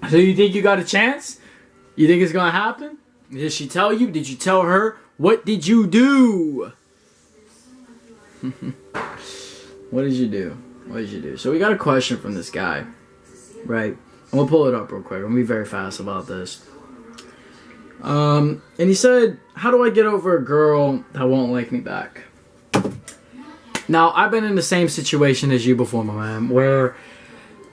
So you think you got a chance? You think it's gonna happen? Did she tell you? Did you tell her? What did you do? What did you do? What did you do? So we got a question from this guy, right? I'm gonna pull it up real quick. I'm gonna be very fast about this. And he said, how do I get over a girl that won't like me back? Now, I've been in the same situation as you before, my man, where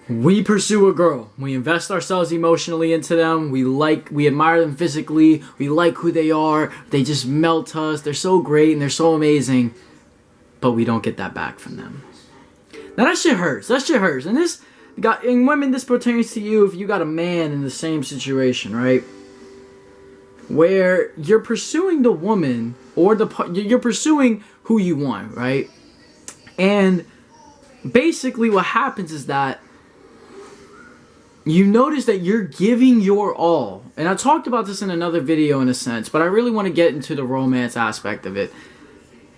we pursue a girl. We invest ourselves emotionally into them. We admire them physically. We like who they are. They just melt us. They're so great and they're so amazing. But we don't get that back from them. Now, that shit hurts. That shit hurts. And in women, this pertains to you if you got a man in the same situation, right? Where you're pursuing the woman or you're pursuing who you want, right? And basically what happens is that you notice that you're giving your all. And I talked about this in another video in a sense, but I really want to get into the romance aspect of it.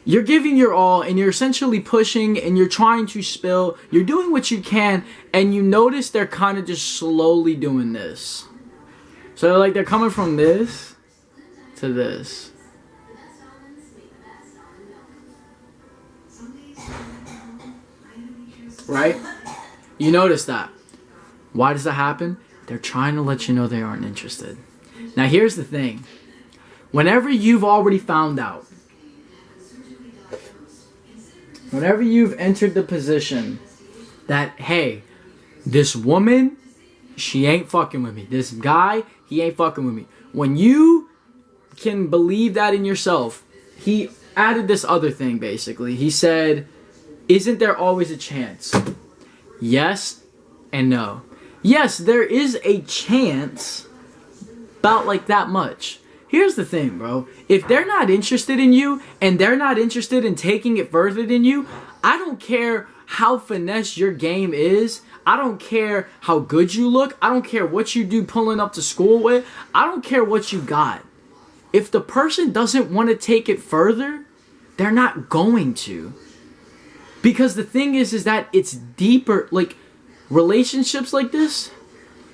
You're giving your all and you're essentially pushing and you're trying to spill. You're doing what you can and you notice they're kind of just slowly doing this. So like they're coming from this to this. Right? You notice that. Why does that happen? They're trying to let you know they aren't interested. Now here's the thing. Whenever you've already found out, whenever you've entered the position that, hey, this woman, she ain't fucking with me. This guy, he ain't fucking with me. When you can believe that in yourself, he added this other thing basically. He said, isn't there always a chance? Yes and no. Yes, there is a chance, about like that much. Here's the thing, bro. If they're not interested in you and they're not interested in taking it further than you, I don't care how finesse your game is. I don't care how good you look. I don't care what you do pulling up to school with. I don't care what you got. If the person doesn't want to take it further, they're not going to. Because the thing is that it's deeper. Like, relationships like this,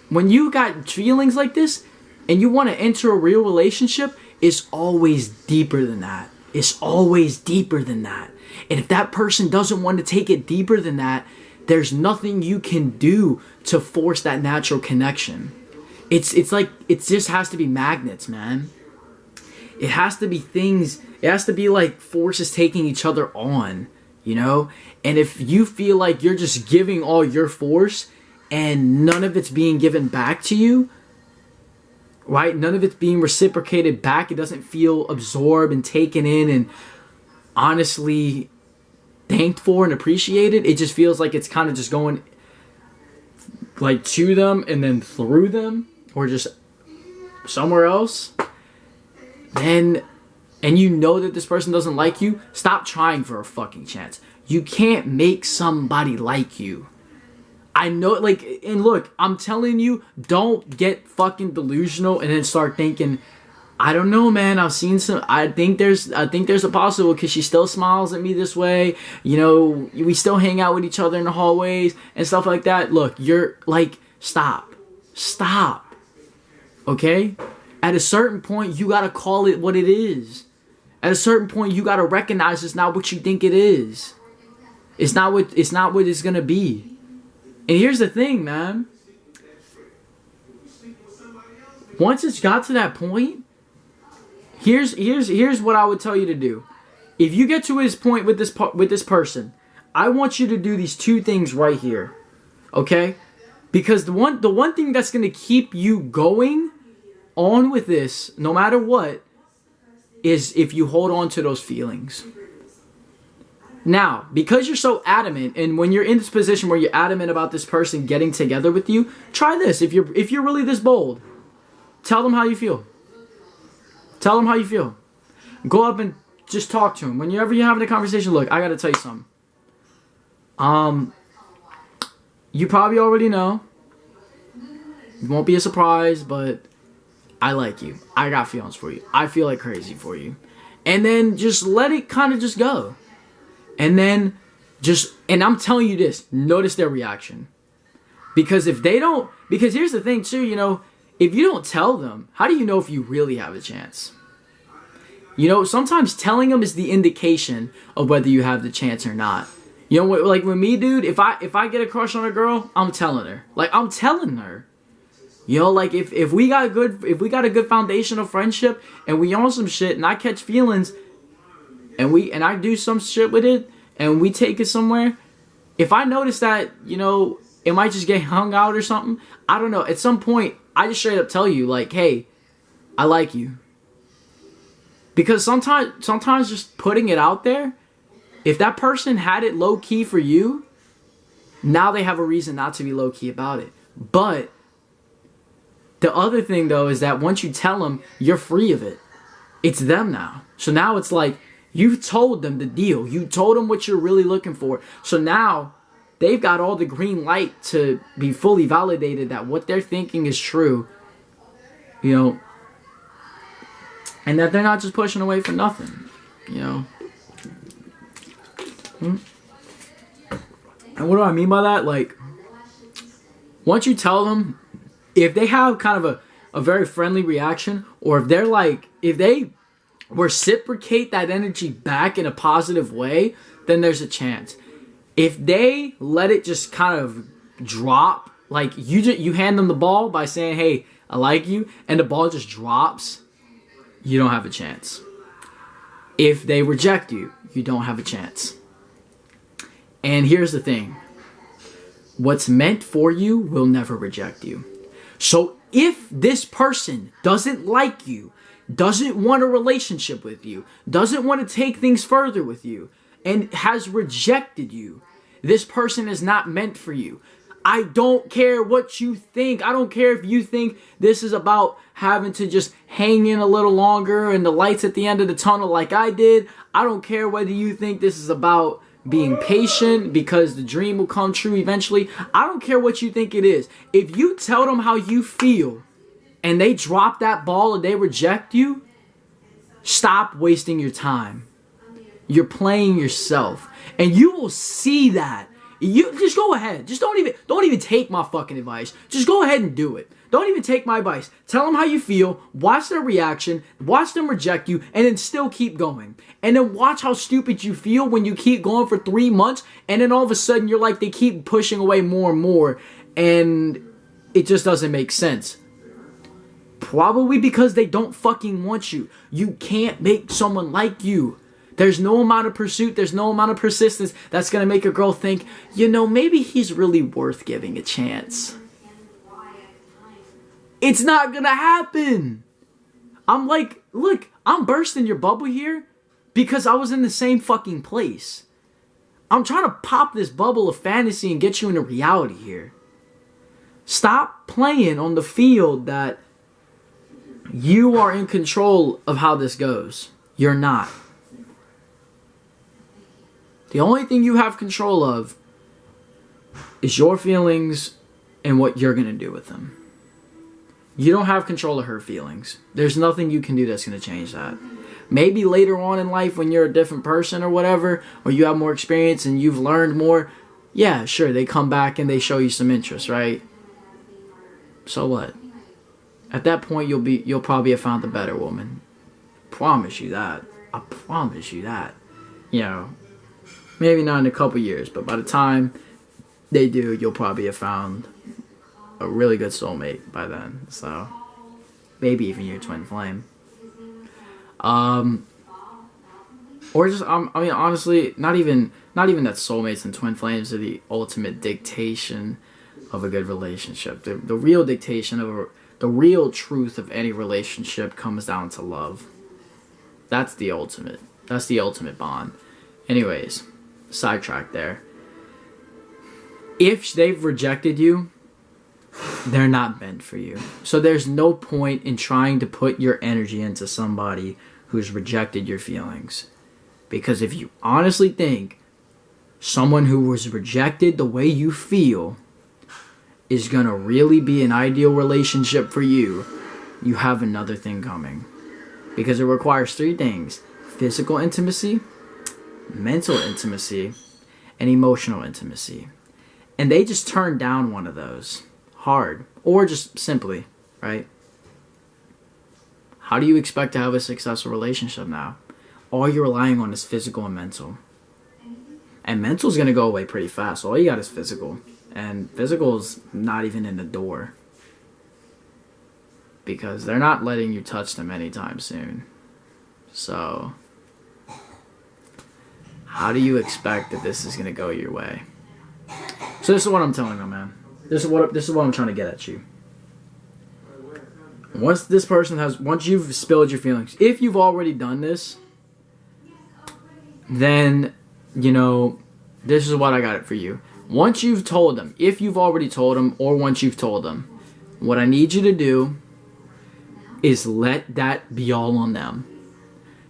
when you got feelings like this and you want to enter a real relationship, it's always deeper than that. It's always deeper than that. And if that person doesn't want to take it deeper than that, there's nothing you can do to force that natural connection. It's like, it just has to be magnets, man. It has to be things, it has to be like forces taking each other on. You know, and if you feel like you're just giving all your force and none of it's being given back to you, right? None of it's being reciprocated back. It doesn't feel absorbed and taken in and honestly thanked for and appreciated. It just feels like it's kind of just going like to them and then through them or just somewhere else. Then... and you know that this person doesn't like you, stop trying for a fucking chance. You can't make somebody like you. I know, like, and look, I'm telling you, don't get fucking delusional and then start thinking, I don't know, man, I've seen some, I think there's a possible, because she still smiles at me this way, you know, we still hang out with each other in the hallways and stuff like that. Look, you're, like, stop, okay? At a certain point, you gotta call it what it is. At a certain point, you gotta recognize it's not what you think it is. It's not what it's gonna be. And here's the thing, man. Once it's got to that point, here's what I would tell you to do. If you get to this point with this person, I want you to do these two things right here, okay? Because the one thing that's gonna keep you going on with this, no matter what, is if you hold on to those feelings. Now, because you're so adamant, and when you're in this position where you're adamant about this person getting together with you, try this. If you're really this bold, tell them how you feel. Tell them how you feel. Go up and just talk to them. Whenever you're having a conversation, look, I gotta tell you something. You probably already know. It won't be a surprise, but I like you. I got feelings for you. I feel like crazy for you. And then just let it kind of just go. And then and I'm telling you this, notice their reaction. Because if they don't, because here's the thing too, you know, if you don't tell them, how do you know if you really have a chance? You know, sometimes telling them is the indication of whether you have the chance or not. You know, like with me, dude, if I get a crush on a girl, I'm telling her. Like, I'm telling her. You know, like if we got a good foundation of friendship and we on some shit and I catch feelings and I do some shit with it and we take it somewhere, if I notice that, you know, it might just get hung out or something, I don't know. At some point, I just straight up tell you, like, hey, I like you. Because sometimes just putting it out there, if that person had it low-key for you, now they have a reason not to be low-key about it. But the other thing, though, is that once you tell them, you're free of it. It's them now. So now it's like, you've told them the deal. You told them what you're really looking for. So now they've got all the green light to be fully validated that what they're thinking is true. You know, and that they're not just pushing away for nothing. You know. And what do I mean by that? Like, once you tell them, if they have kind of a very friendly reaction, or if they're like, if they reciprocate that energy back in a positive way, then there's a chance. If they let it just kind of drop, like you hand them the ball by saying, hey, I like you, and the ball just drops, you don't have a chance. If they reject you, you don't have a chance. And here's the thing. What's meant for you will never reject you. So if this person doesn't like you, doesn't want a relationship with you, doesn't want to take things further with you, and has rejected you, this person is not meant for you. I don't care what you think. I don't care if you think this is about having to just hang in a little longer and the lights at the end of the tunnel like I did. I don't care whether you think this is about being patient because the dream will come true eventually. I don't care what you think it is. If you tell them how you feel and they drop that ball or they reject you, stop wasting your time. You're playing yourself. And you will see that. You just go ahead. Just don't even take my fucking advice. Just go ahead and do it. Don't even take my advice. Tell them how you feel. Watch their reaction. Watch them reject you. And then still keep going. And then watch how stupid you feel when you keep going for 3 months. And then all of a sudden you're like, they keep pushing away more and more. And it just doesn't make sense. Probably because they don't fucking want you. You can't make someone like you. There's no amount of pursuit, there's no amount of persistence that's going to make a girl think, you know, maybe he's really worth giving a chance. It's not going to happen. I'm like, look, I'm bursting your bubble here because I was in the same fucking place. I'm trying to pop this bubble of fantasy and get you into reality here. Stop playing on the field that you are in control of how this goes. You're not. The only thing you have control of is your feelings and what you're going to do with them. You don't have control of her feelings. There's nothing you can do that's going to change that. Maybe later on in life when you're a different person or whatever, or you have more experience and you've learned more, yeah, sure, they come back and they show you some interest, right? So what? At that point, you'll probably have found a better woman. Promise you that. I promise you that. You know, maybe not in a couple years, but by the time they do, you'll probably have found a really good soulmate by then. So, maybe even your twin flame. Or just, I mean, honestly, not even that soulmates and twin flames are the ultimate dictation of a good relationship. The real dictation of the real truth of any relationship comes down to love. That's the ultimate. That's the ultimate bond. Anyways, sidetrack there. If they've rejected you, they're not meant for you. So there's no point in trying to put your energy into somebody who's rejected your feelings. Because if you honestly think someone who was rejected the way you feel is going to really be an ideal relationship for you, you have another thing coming. Because it requires 3 things: physical intimacy, mental intimacy, and emotional intimacy. and they just turn down one of those hard, or just simply, right? How do you expect to have a successful relationship now? All you're relying on is physical and mental. And mental's going to go away pretty fast. All you got is physical. And physical's not even in the door. Because they're not letting you touch them anytime soon. So, how do you expect that this is going to go your way? So this is what I'm telling them, man. This is what I'm trying to get at you. Once you've spilled your feelings, if you've already done this, then, you know, this is what I got it for you. Once you've told them, if you've already told them, or once you've told them, what I need you to do is let that be all on them.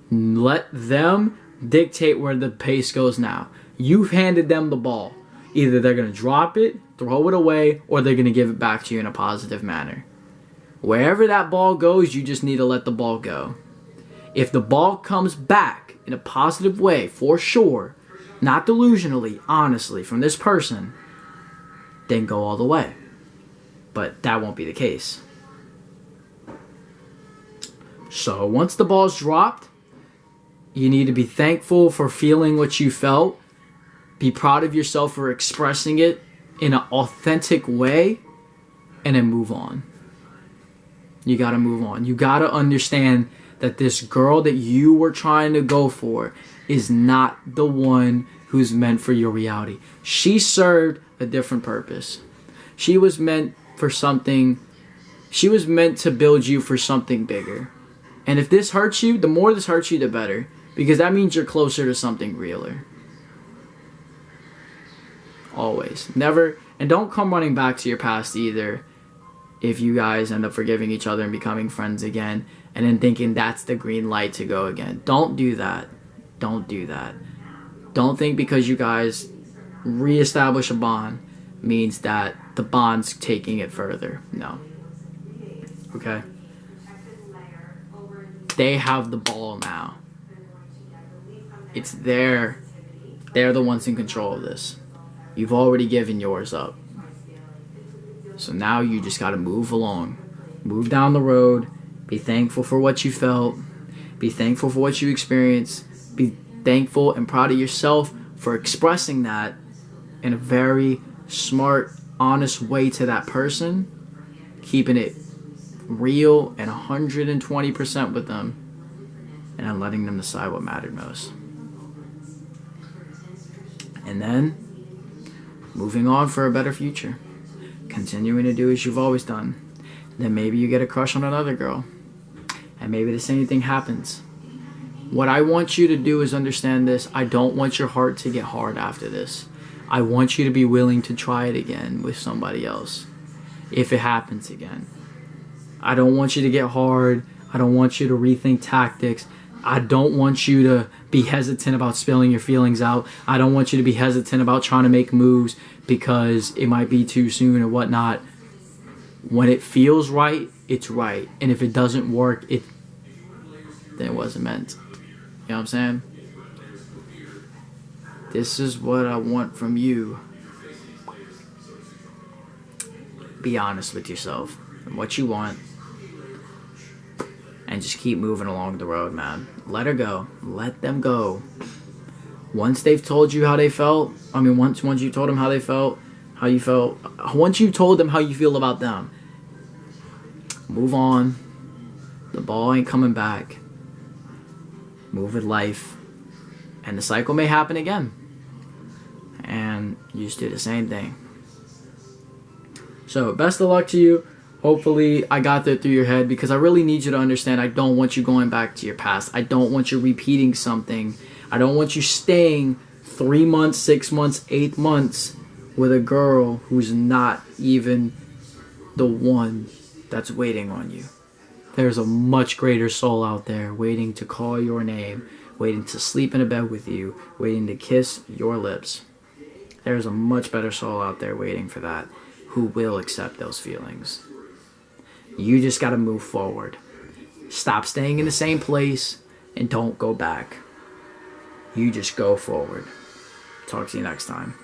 Let them dictate where the pace goes now. You've handed them the ball. Either they're going to drop it, throw it away, or they're going to give it back to you in a positive manner. Wherever that ball goes, you just need to let the ball go. If the ball comes back in a positive way, for sure, not delusionally, honestly, from this person, then go all the way. But that won't be the case. So once the ball's dropped, you need to be thankful for feeling what you felt. Be proud of yourself for expressing it in an authentic way, and then move on. You gotta move on. You gotta understand that this girl that you were trying to go for is not the one who's meant for your reality. She served a different purpose. She was meant for something. She was meant to build you for something bigger. And if this hurts you, the more this hurts you, the better. Because that means you're closer to something realer. Always. Never. And don't come running back to your past either if you guys end up forgiving each other and becoming friends again, and then thinking that's the green light to go again. Don't do that. Don't do that. Don't think because you guys reestablish a bond means that the bond's taking it further. No. Okay? They have the ball now. It's they're the ones in control of this. You've already given yours up. So now you just gotta move along. Move down the road. Be thankful for what you felt. Be thankful for what you experienced. Be thankful and proud of yourself for expressing that in a very smart, honest way to that person. Keeping it real and 120% with them. And then letting them decide what mattered most. And then moving on for a better future. Continuing to do as you've always done. Then maybe you get a crush on another girl. And maybe the same thing happens. What I want you to do is understand this. I don't want your heart to get hard after this. I want you to be willing to try it again with somebody else. If it happens again. I don't want you to get hard. I don't want you to rethink tactics. I don't want you to be hesitant about spilling your feelings out. I don't want you to be hesitant about trying to make moves because it might be too soon or whatnot. When it feels right, it's right. And if it doesn't work, then it wasn't meant. You know what I'm saying? This is what I want from you. Be honest with yourself and what you want. And just keep moving along the road, man. Let her go. Let them go. Once they've told you how they felt, once you told them how they felt, how you felt, once you told them how you feel about them, move on. The ball ain't coming back. Move with life. And the cycle may happen again. And you just do the same thing. So, best of luck to you. Hopefully, I got that through your head because I really need you to understand I don't want you going back to your past. I don't want you repeating something. I don't want you staying 3 months, 6 months, 8 months with a girl who's not even the one that's waiting on you. There's a much greater soul out there waiting to call your name, waiting to sleep in a bed with you, waiting to kiss your lips. There's a much better soul out there waiting for that who will accept those feelings. You just got to move forward. Stop staying in the same place and don't go back. You just go forward. Talk to you next time.